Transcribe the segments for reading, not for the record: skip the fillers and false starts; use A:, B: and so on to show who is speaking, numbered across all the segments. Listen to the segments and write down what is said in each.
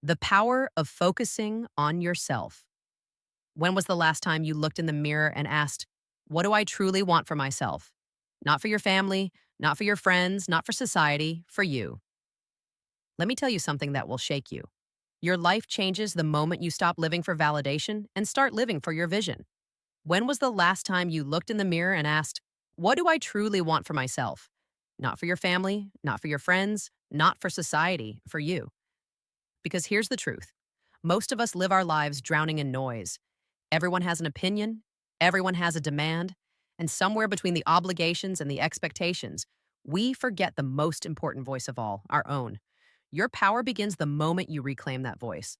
A: The power of focusing on yourself. When was the last time you looked in the mirror and asked, what do I truly want for myself? Not for your family, not for your friends, not for society, for you. Let me tell you something that will shake you. Your life changes the moment you stop living for validation and start living for your vision. When was the last time you looked in the mirror and asked, what do I truly want for myself? Not for your family, not for your friends, not for society, for you. Because here's the truth. Most of us live our lives drowning in noise. Everyone has an opinion, everyone has a demand, and somewhere between the obligations and the expectations, we forget the most important voice of all, our own. Your power begins the moment you reclaim that voice.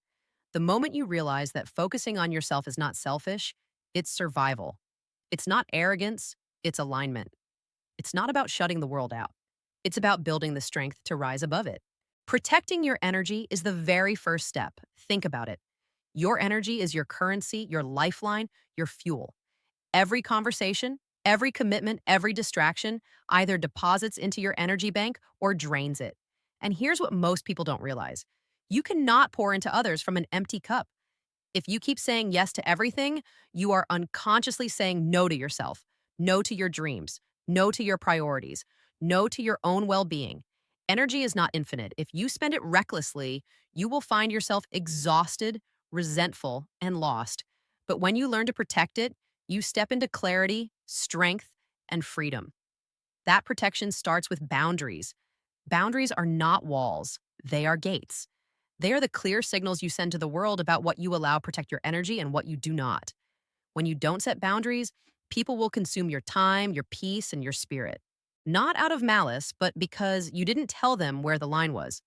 A: The moment you realize that focusing on yourself is not selfish, it's survival. It's not arrogance, it's alignment. It's not about shutting the world out. It's about building the strength to rise above it. Protecting your energy is the very first step. Think about it. Your energy is your currency, your lifeline, your fuel. Every conversation, every commitment, every distraction either deposits into your energy bank or drains it. And here's what most people don't realize. You cannot pour into others from an empty cup. If you keep saying yes to everything, you are unconsciously saying no to yourself, no to your dreams, no to your priorities, no to your own well-being. Energy is not infinite. If you spend it recklessly, you will find yourself exhausted, resentful, and lost. But when you learn to protect it, you step into clarity, strength, and freedom. That protection starts with boundaries. Boundaries are not walls, they are gates. They are the clear signals you send to the world about what you allow protect your energy and what you do not. When you don't set boundaries, people will consume your time, your peace, and your spirit. Not out of malice, but because you didn't tell them where the line was.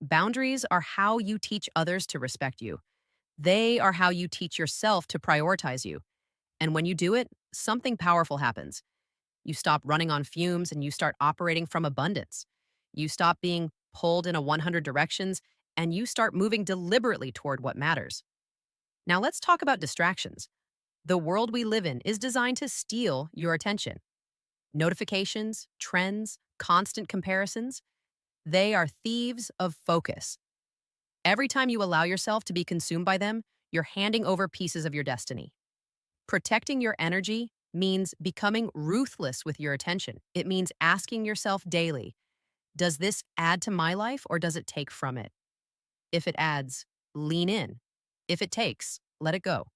A: Boundaries are how you teach others to respect you. They are how you teach yourself to prioritize you. And when you do it, something powerful happens. You stop running on fumes and you start operating from abundance. You stop being pulled in a 100 directions and you start moving deliberately toward what matters. Now let's talk about distractions. The world we live in is designed to steal your attention. Notifications, trends, constant comparisons, they are thieves of focus. Every time you allow yourself to be consumed by them, you're handing over pieces of your destiny. Protecting your energy means becoming ruthless with your attention. It means asking yourself daily, does this add to my life or does it take from it? If it adds, lean in. If it takes, let it go.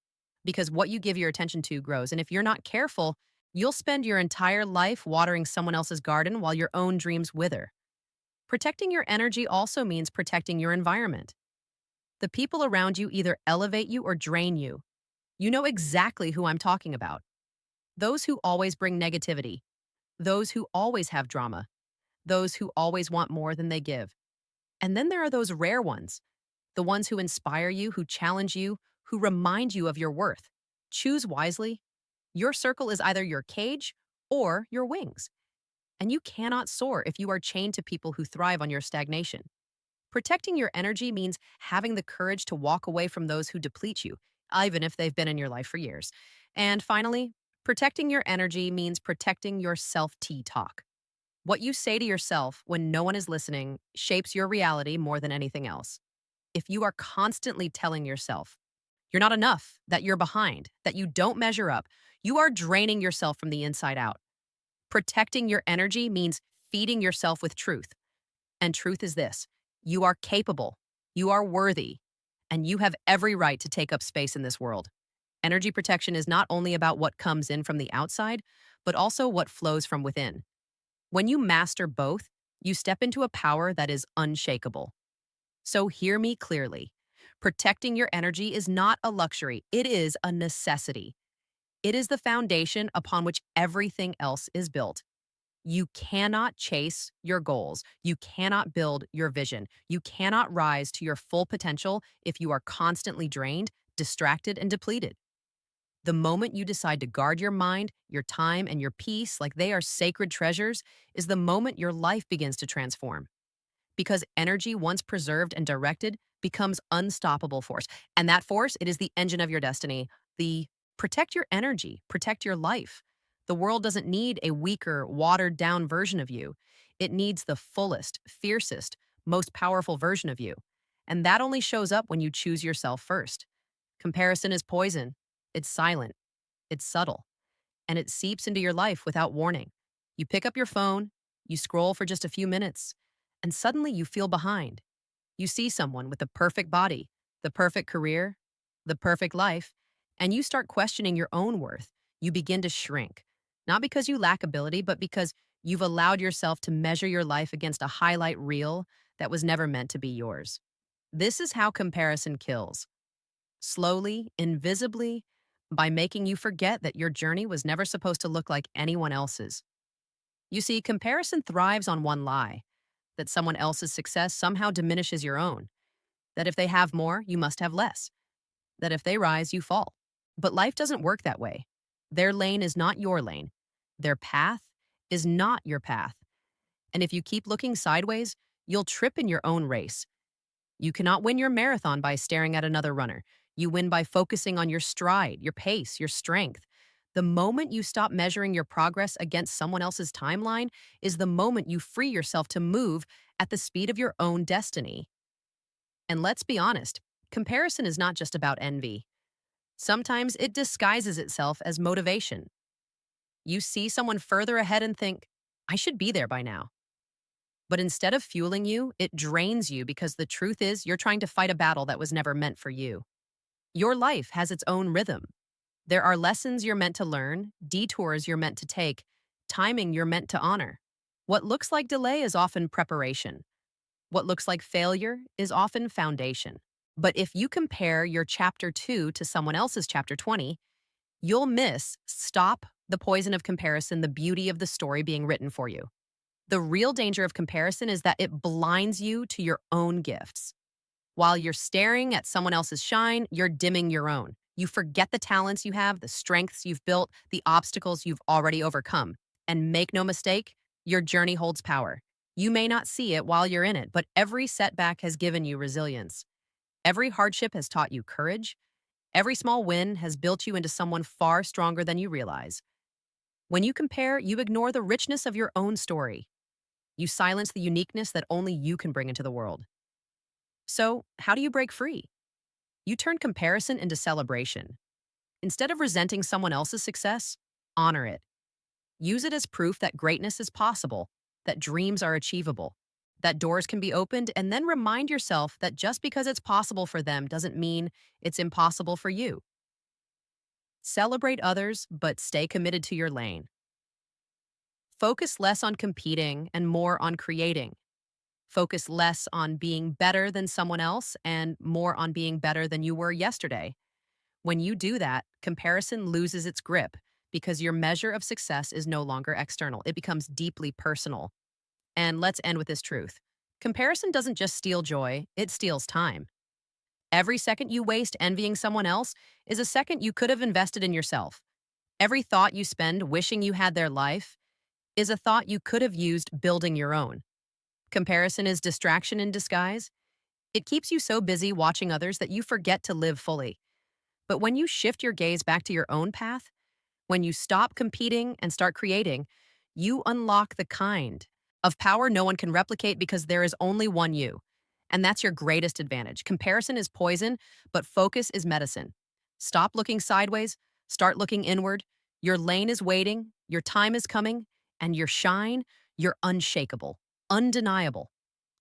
A: Because what you give your attention to grows. And if you're not careful, you'll spend your entire life watering someone else's garden while your own dreams wither. Protecting your energy also means protecting your environment. The people around you either elevate you or drain you. You know exactly who I'm talking about. Those who always bring negativity, those who always have drama, those who always want more than they give. And then there are those rare ones, the ones who inspire you, who challenge you, who remind you of your worth. Choose wisely. Your circle is either your cage or your wings. And you cannot soar if you are chained to people who thrive on your stagnation. Protecting your energy means having the courage to walk away from those who deplete you, even if they've been in your life for years. And finally, protecting your energy means protecting your self-talk. What you say to yourself when no one is listening shapes your reality more than anything else. If you are constantly telling yourself, you're not enough, that you're behind, that you don't measure up, you are draining yourself from the inside out. Protecting your energy means feeding yourself with truth. And truth is this: you are capable, you are worthy, and you have every right to take up space in this world. Energy protection is not only about what comes in from the outside, but also what flows from within. When you master both, you step into a power that is unshakable. So hear me clearly. Protecting your energy is not a luxury, it is a necessity. It is the foundation upon which everything else is built. You cannot chase your goals. You cannot build your vision. You cannot rise to your full potential if you are constantly drained, distracted, and depleted. The moment you decide to guard your mind, your time, and your peace like they are sacred treasures is the moment your life begins to transform. Because energy, once preserved and directed, becomes unstoppable force. And that force, it is the engine of your destiny. The protect your energy, protect your life. The world doesn't need a weaker, watered down version of you. It needs the fullest, fiercest, most powerful version of you. And that only shows up when you choose yourself first. Comparison is poison. It's silent, it's subtle, and it seeps into your life without warning. You pick up your phone, you scroll for just a few minutes, and suddenly you feel behind. You see someone with the perfect body, the perfect career, the perfect life, and you start questioning your own worth. You begin to shrink, not because you lack ability, but because you've allowed yourself to measure your life against a highlight reel that was never meant to be yours. This is how comparison kills. Slowly, invisibly, by making you forget that your journey was never supposed to look like anyone else's. You see, comparison thrives on one lie that someone else's success somehow diminishes your own, that if they have more, you must have less, that if they rise, you fall. But life doesn't work that way. Their lane is not your lane. Their path is not your path. And if you keep looking sideways, you'll trip in your own race. You cannot win your marathon by staring at another runner. You win by focusing on your stride, your pace, your strength. The moment you stop measuring your progress against someone else's timeline is the moment you free yourself to move at the speed of your own destiny. And let's be honest, comparison is not just about envy. Sometimes it disguises itself as motivation. You see someone further ahead and think, I should be there by now. But instead of fueling you, it drains you because the truth is you're trying to fight a battle that was never meant for you. Your life has its own rhythm. There are lessons you're meant to learn, detours you're meant to take, timing you're meant to honor. What looks like delay is often preparation. What looks like failure is often foundation. But if you compare your chapter 2 to someone else's chapter 20, you'll miss, stop the poison of comparison, the beauty of the story being written for you. The real danger of comparison is that it blinds you to your own gifts. While you're staring at someone else's shine, you're dimming your own. You forget the talents you have, the strengths you've built, the obstacles you've already overcome. And make no mistake, your journey holds power. You may not see it while you're in it, but every setback has given you resilience. Every hardship has taught you courage. Every small win has built you into someone far stronger than you realize. When you compare, you ignore the richness of your own story. You silence the uniqueness that only you can bring into the world. So, how do you break free? You turn comparison into celebration. Instead of resenting someone else's success, honor it. Use it as proof that greatness is possible, that dreams are achievable, that doors can be opened, and then remind yourself that just because it's possible for them doesn't mean it's impossible for you. Celebrate others, but stay committed to your lane. Focus less on competing and more on creating. Focus less on being better than someone else and more on being better than you were yesterday. When you do that, comparison loses its grip because your measure of success is no longer external. It becomes deeply personal. And let's end with this truth. Comparison doesn't just steal joy, it steals time. Every second you waste envying someone else is a second you could have invested in yourself. Every thought you spend wishing you had their life is a thought you could have used building your own. Comparison is distraction in disguise. It keeps you so busy watching others that you forget to live fully. But when you shift your gaze back to your own path, when you stop competing and start creating, you unlock the kind of power no one can replicate because there is only one you. And that's your greatest advantage. Comparison is poison, but focus is medicine. Stop looking sideways, start looking inward. Your lane is waiting, your time is coming, and your shine, you're unshakable, undeniable.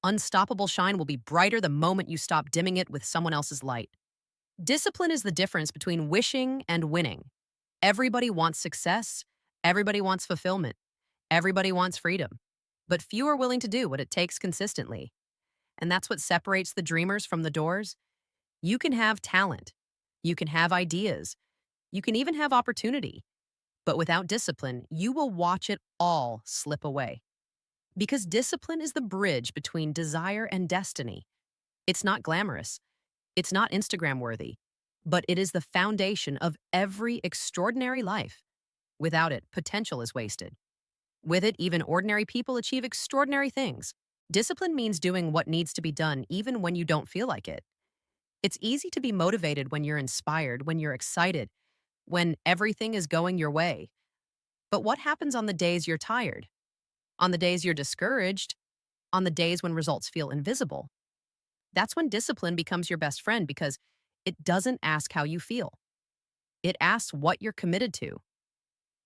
A: Unstoppable shine will be brighter the moment you stop dimming it with someone else's light. Discipline is the difference between wishing and winning. Everybody wants success. Everybody wants fulfillment. Everybody wants freedom. But few are willing to do what it takes consistently. And that's what separates the dreamers from the doors. You can have talent. You can have ideas. You can even have opportunity. But without discipline, you will watch it all slip away. Because discipline is the bridge between desire and destiny. It's not glamorous. It's not Instagram worthy. But it is the foundation of every extraordinary life. Without it, potential is wasted. With it, even ordinary people achieve extraordinary things. Discipline means doing what needs to be done even when you don't feel like it. It's easy to be motivated when you're inspired, when you're excited, when everything is going your way. But what happens on the days you're tired? On the days you're discouraged? On the days when results feel invisible? That's when discipline becomes your best friend because it doesn't ask how you feel. It asks what you're committed to.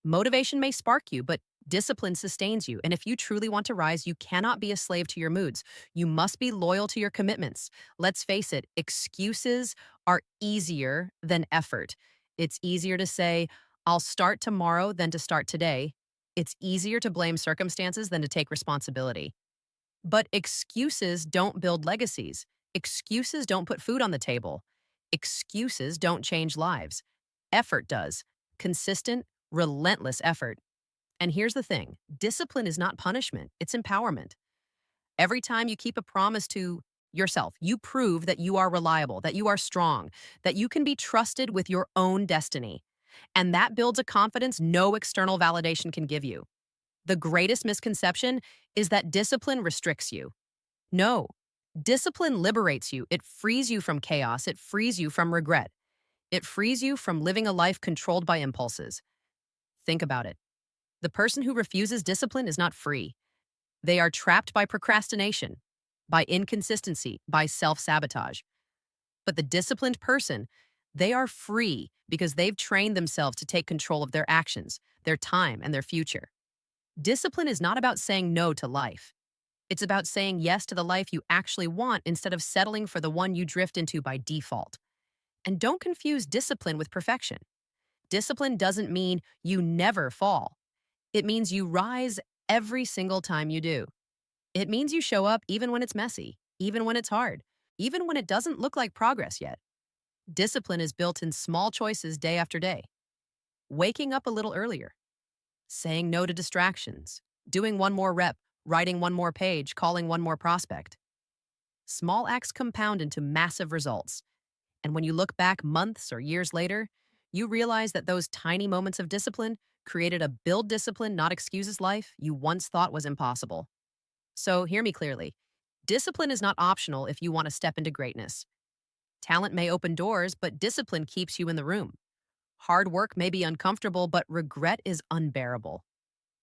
A: Motivation may spark you, but discipline sustains you. And if you truly want to rise, you cannot be a slave to your moods. You must be loyal to your commitments. Let's face it, excuses are easier than effort. It's easier to say, I'll start tomorrow than to start today. It's easier to blame circumstances than to take responsibility. But excuses don't build legacies. Excuses don't put food on the table. Excuses don't change lives. Effort does. Consistent, relentless effort. And here's the thing, discipline is not punishment, it's empowerment. Every time you keep a promise to yourself, you prove that you are reliable, that you are strong, that you can be trusted with your own destiny. And that builds a confidence no external validation can give you. The greatest misconception is that discipline restricts you. No, discipline liberates you. It frees you from chaos. It frees you from regret. It frees you from living a life controlled by impulses. Think about it. The person who refuses discipline is not free. They are trapped by procrastination, by inconsistency, by self-sabotage. But the disciplined person, they are free because they've trained themselves to take control of their actions, their time, and their future. Discipline is not about saying no to life. It's about saying yes to the life you actually want instead of settling for the one you drift into by default. And don't confuse discipline with perfection. Discipline doesn't mean you never fall. It means you rise every single time you do. It means you show up even when it's messy, even when it's hard, even when it doesn't look like progress yet. Discipline is built in small choices day after day. Waking up a little earlier, saying no to distractions, doing one more rep, writing one more page, calling one more prospect. Small acts compound into massive results. And when you look back months or years later, you realize that those tiny moments of discipline created a build discipline, not excuses life you once thought was impossible. So hear me clearly. Discipline is not optional if you want to step into greatness. Talent may open doors, but discipline keeps you in the room. Hard work may be uncomfortable, but regret is unbearable.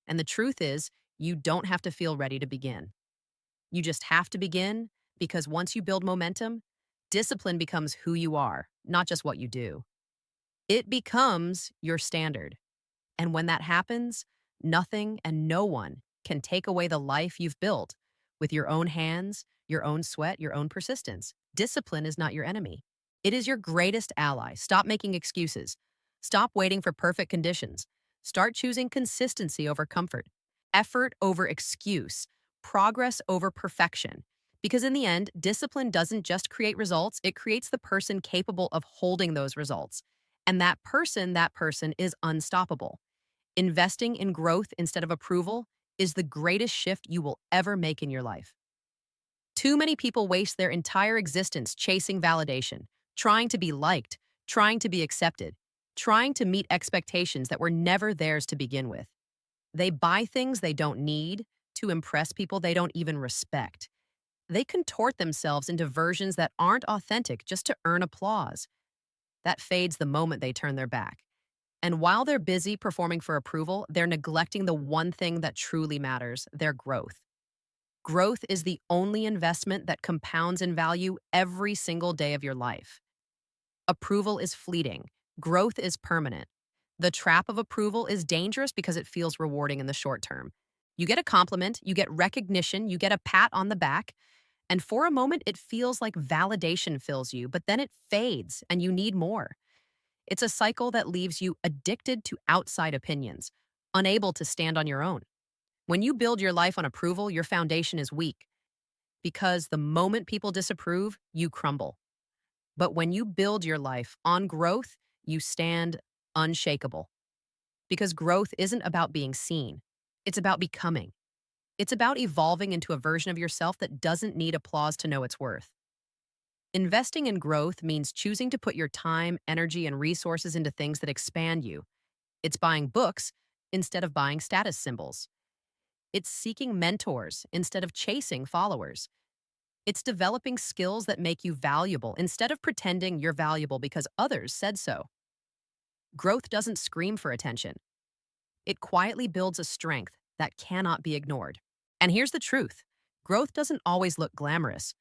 A: And the truth is, you don't have to feel ready to begin. You just have to begin because once you build momentum, discipline becomes who you are, not just what you do. It becomes your standard. And when that happens, nothing and no one can take away the life you've built with your own hands, your own sweat, your own persistence. Discipline is not your enemy. It is your greatest ally. Stop making excuses. Stop waiting for perfect conditions. Start choosing consistency over comfort, effort over excuse, progress over perfection. Because in the end, discipline doesn't just create results, it creates the person capable of holding those results. And that person is unstoppable. Investing in growth instead of approval is the greatest shift you will ever make in your life. Too many people waste their entire existence chasing validation, trying to be liked, trying to be accepted, trying to meet expectations that were never theirs to begin with. They buy things they don't need to impress people they don't even respect. They contort themselves into versions that aren't authentic just to earn applause. That fades the moment they turn their back. And while they're busy performing for approval, they're neglecting the one thing that truly matters, their growth. Growth is the only investment that compounds in value every single day of your life. Approval is fleeting. Growth is permanent. The trap of approval is dangerous because it feels rewarding in the short term. You get a compliment, you get recognition, you get a pat on the back, and for a moment it feels like validation fills you, but then it fades and you need more. It's a cycle that leaves you addicted to outside opinions, unable to stand on your own. When you build your life on approval, your foundation is weak because the moment people disapprove, you crumble. But when you build your life on growth, you stand unshakable. Because growth isn't about being seen, it's about becoming. It's about evolving into a version of yourself that doesn't need applause to know its worth. Investing in growth means choosing to put your time, energy, and resources into things that expand you. It's buying books instead of buying status symbols. It's seeking mentors instead of chasing followers. It's developing skills that make you valuable instead of pretending you're valuable because others said so. Growth doesn't scream for attention. It quietly builds a strength that cannot be ignored. And here's the truth. Growth doesn't always look glamorous.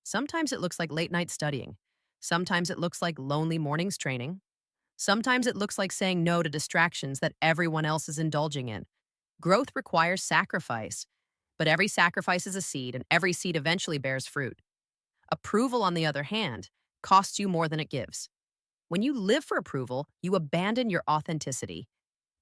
A: Sometimes it looks like late night studying. Sometimes it looks like lonely mornings training. Sometimes it looks like saying no to distractions that everyone else is indulging in. Growth requires sacrifice, but every sacrifice is a seed, and every seed eventually bears fruit. Approval, on the other hand, costs you more than it gives. When you live for approval, you abandon your authenticity.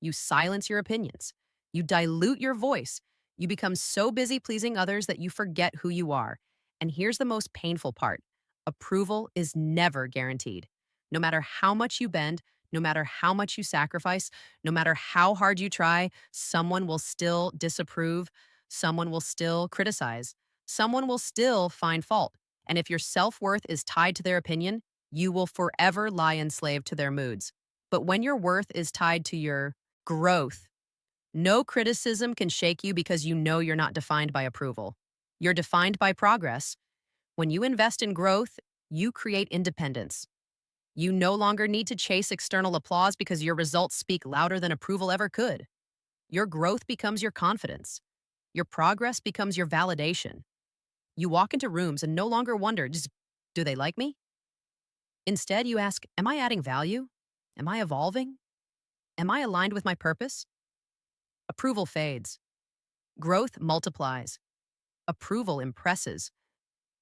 A: You silence your opinions. You dilute your voice. You become so busy pleasing others that you forget who you are. And here's the most painful part: approval is never guaranteed. No matter how much you bend, no matter how much you sacrifice, no matter how hard you try, someone will still disapprove, someone will still criticize, someone will still find fault. And if your self worth is tied to their opinion, you will forever lie enslaved to their moods. But when your worth is tied to your growth, no criticism can shake you because you know you're not defined by approval. You're defined by progress. When you invest in growth, you create independence. You no longer need to chase external applause because your results speak louder than approval ever could. Your growth becomes your confidence. Your progress becomes your validation. You walk into rooms and no longer wonder, do they like me? Instead, you ask, am I adding value? Am I evolving? Am I aligned with my purpose? Approval fades. Growth multiplies. Approval impresses.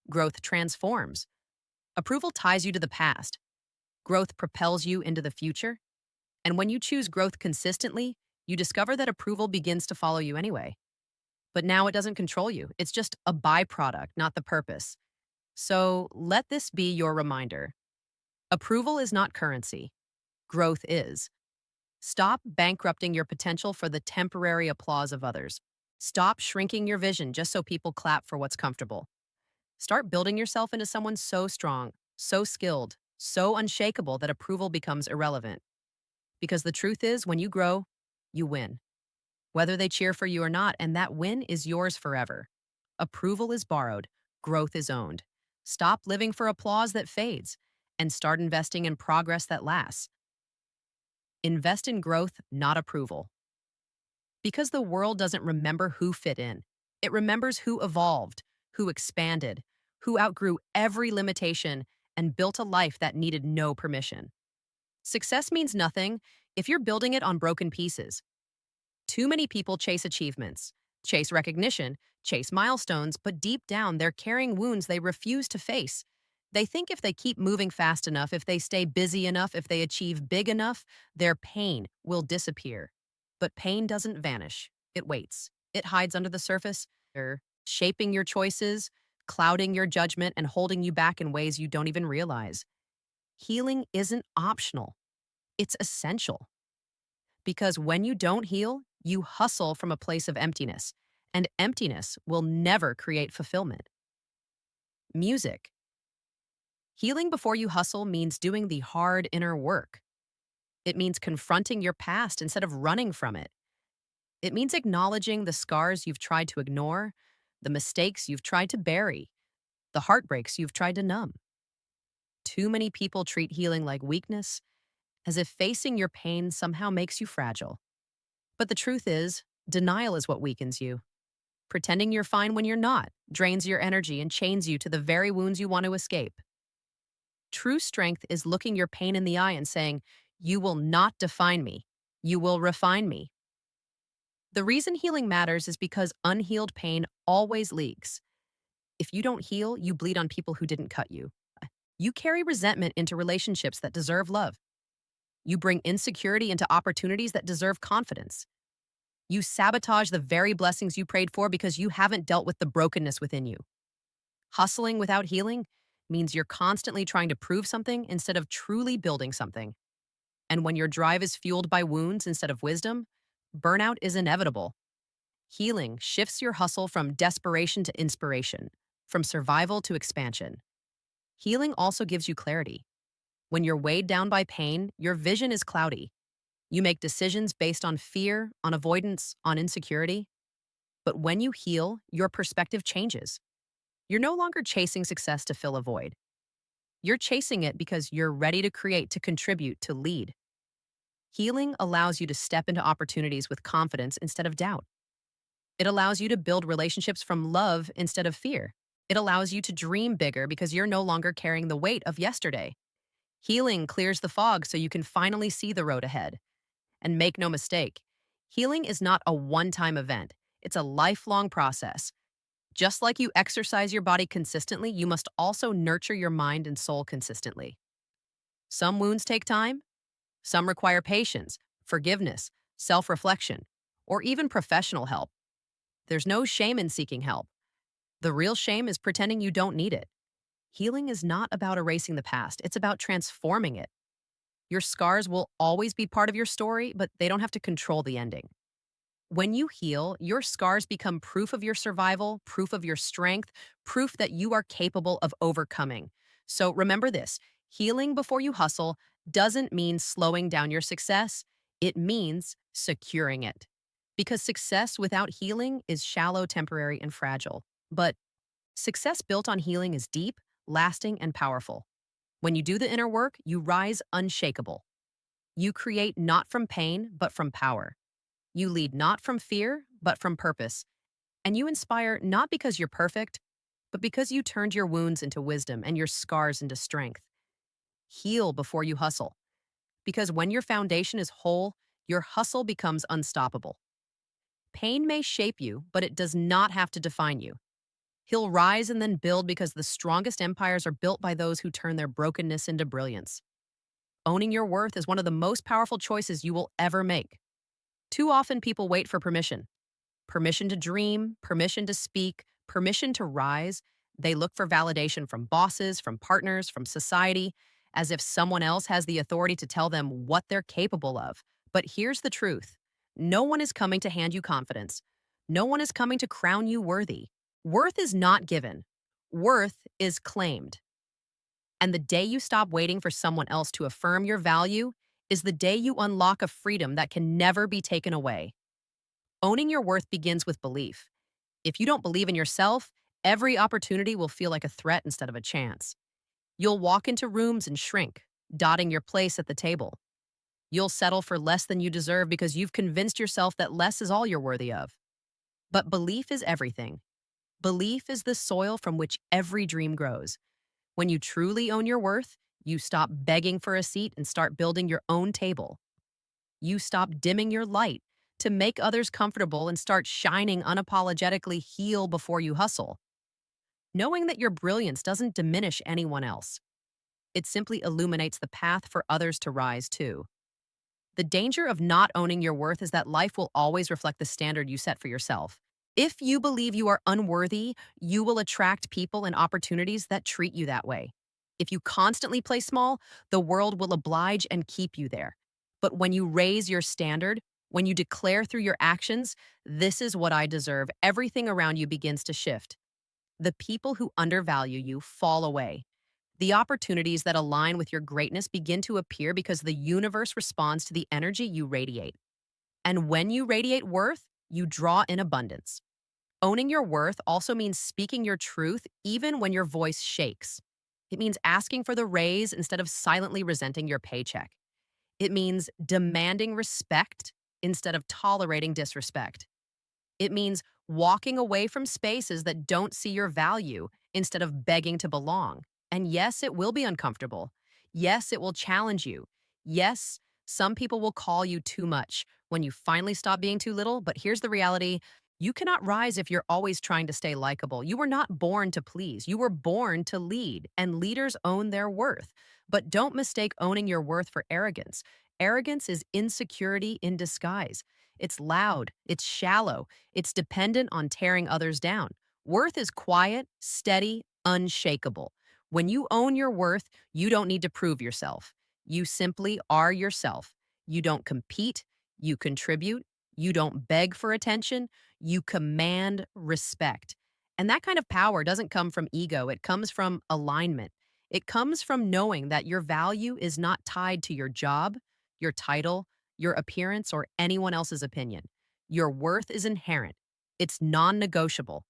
A: Growth transforms. Approval ties you to the past. Growth propels you into the future. And when you choose growth consistently, you discover that approval begins to follow you anyway. But now it doesn't control you. It's just a byproduct, not the purpose. So let this be your reminder. Approval is not currency. Growth is. Stop bankrupting your potential for the temporary applause of others. Stop shrinking your vision just so people clap for what's comfortable. Start building yourself into someone so strong, so skilled, so unshakable that approval becomes irrelevant. Because the truth is, when you grow, you win. Whether they cheer for you or not, and that win is yours forever. Approval is borrowed, growth is owned. Stop living for applause that fades and start investing in progress that lasts. Invest in growth, not approval. Because the world doesn't remember who fit in. It remembers who evolved, who expanded, who outgrew every limitation and built a life that needed no permission. Success means nothing if you're building it on broken pieces. Too many people chase achievements, chase recognition, chase milestones, but deep down they're carrying wounds they refuse to face. They think if they keep moving fast enough, if they stay busy enough, if they achieve big enough, their pain will disappear. But pain doesn't vanish. It waits. It hides under the surface, shaping your choices, clouding your judgment, and holding you back in ways you don't even realize. Healing isn't optional. It's essential. Because when you don't heal, you hustle from a place of emptiness, and emptiness will never create fulfillment. Music. Healing before you hustle means doing the hard inner work. It means confronting your past instead of running from it. It means acknowledging the scars you've tried to ignore, the mistakes you've tried to bury, the heartbreaks you've tried to numb. Too many people treat healing like weakness, as if facing your pain somehow makes you fragile. But the truth is, denial is what weakens you. Pretending you're fine when you're not drains your energy and chains you to the very wounds you want to escape. True strength is looking your pain in the eye and saying, "You will not define me. You will refine me." The reason healing matters is because unhealed pain always leaks. If you don't heal, you bleed on people who didn't cut you. You carry resentment into relationships that deserve love. You bring insecurity into opportunities that deserve confidence. You sabotage the very blessings you prayed for because you haven't dealt with the brokenness within you. Hustling without healing means you're constantly trying to prove something instead of truly building something. And when your drive is fueled by wounds instead of wisdom, burnout is inevitable. Healing shifts your hustle from desperation to inspiration, from survival to expansion. Healing also gives you clarity. When you're weighed down by pain, your vision is cloudy. You make decisions based on fear, on avoidance, on insecurity. But when you heal, your perspective changes. You're no longer chasing success to fill a void. You're chasing it because you're ready to create, to contribute, to lead. Healing allows you to step into opportunities with confidence instead of doubt. It allows you to build relationships from love instead of fear. It allows you to dream bigger because you're no longer carrying the weight of yesterday. Healing clears the fog so you can finally see the road ahead. And make no mistake, healing is not a one time event, it's a lifelong process. Just like you exercise your body consistently, you must also nurture your mind and soul consistently. Some wounds take time, some require patience, forgiveness, self reflection, or even professional help. There's no shame in seeking help. The real shame is pretending you don't need it. Healing is not about erasing the past, it's about transforming it. Your scars will always be part of your story, but they don't have to control the ending. When you heal, your scars become proof of your survival, proof of your strength, proof that you are capable of overcoming. So remember this: healing before you hustle doesn't mean slowing down your success, it means securing it. Because success without healing is shallow, temporary, and fragile. But success built on healing is deep, lasting, and powerful. When you do the inner work, you rise unshakable. You create not from pain, but from power. You lead not from fear, but from purpose. And you inspire not because you're perfect, but because you turned your wounds into wisdom and your scars into strength. Heal before you hustle. Because when your foundation is whole, your hustle becomes unstoppable. Pain may shape you, but it does not have to define you. He'll rise and then build because the strongest empires are built by those who turn their brokenness into brilliance. Owning your worth is one of the most powerful choices you will ever make. Too often people wait for permission. Permission to dream, permission to speak, permission to rise. They look for validation from bosses, from partners, from society, as if someone else has the authority to tell them what they're capable of. But here's the truth: no one is coming to hand you confidence. No one is coming to crown you worthy. Worth is not given, worth is claimed. And the day you stop waiting for someone else to affirm your value is the day you unlock a freedom that can never be taken away. Owning your worth begins with belief. If you don't believe in yourself, every opportunity will feel like a threat instead of a chance. You'll walk into rooms and shrink, dotting your place at the table. You'll settle for less than you deserve because you've convinced yourself that less is all you're worthy of. But belief is everything. Belief is the soil from which every dream grows. When you truly own your worth, you stop begging for a seat and start building your own table. You stop dimming your light to make others comfortable and start shining unapologetically. Heal before you hustle. Knowing that your brilliance doesn't diminish anyone else. It simply illuminates the path for others to rise too. The danger of not owning your worth is that life will always reflect the standard you set for yourself. If you believe you are unworthy, you will attract people and opportunities that treat you that way. If you constantly play small, the world will oblige and keep you there. But when you raise your standard, when you declare through your actions, "This is what I deserve," everything around you begins to shift. The people who undervalue you fall away. The opportunities that align with your greatness begin to appear because the universe responds to the energy you radiate. And when you radiate worth, you draw in abundance. Owning your worth also means speaking your truth even when your voice shakes. It means asking for the raise instead of silently resenting your paycheck. It means demanding respect instead of tolerating disrespect. It means walking away from spaces that don't see your value instead of begging to belong. And yes, it will be uncomfortable. Yes, it will challenge you. Yes, some people will call you too much when you finally stop being too little. But here's the reality: you cannot rise if you're always trying to stay likable. You were not born to please. You were born to lead, and leaders own their worth. But don't mistake owning your worth for arrogance. Arrogance is insecurity in disguise. It's loud, it's shallow, it's dependent on tearing others down. Worth is quiet, steady, unshakable. When you own your worth, you don't need to prove yourself. You simply are yourself. You don't compete, you contribute, you don't beg for attention, you command respect. And that kind of power doesn't come from ego, it comes from alignment. It comes from knowing that your value is not tied to your job, your title, your appearance, or anyone else's opinion. Your worth is inherent. It's non-negotiable.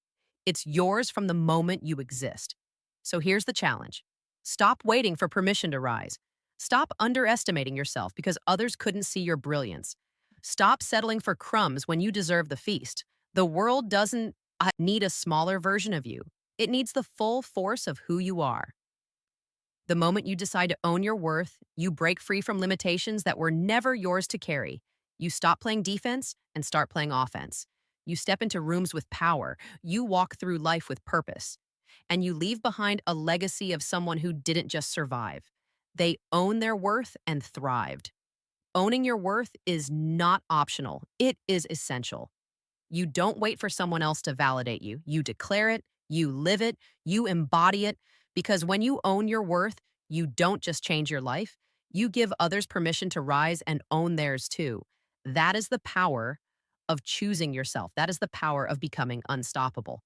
A: It's yours from the moment you exist. So here's the challenge. Stop waiting for permission to rise. Stop underestimating yourself because others couldn't see your brilliance. Stop settling for crumbs when you deserve the feast. The world doesn't need a smaller version of you. It needs the full force of who you are. The moment you decide to own your worth, you break free from limitations that were never yours to carry. You stop playing defense and start playing offense. You step into rooms with power. You walk through life with purpose. And you leave behind a legacy of someone who didn't just survive. They own their worth and thrived. Owning your worth is not optional, it is essential. You don't wait for someone else to validate you. You declare it, you live it, you embody it, because when you own your worth, you don't just change your life, you give others permission to rise and own theirs too. That is the power of choosing yourself. That is the power of becoming unstoppable.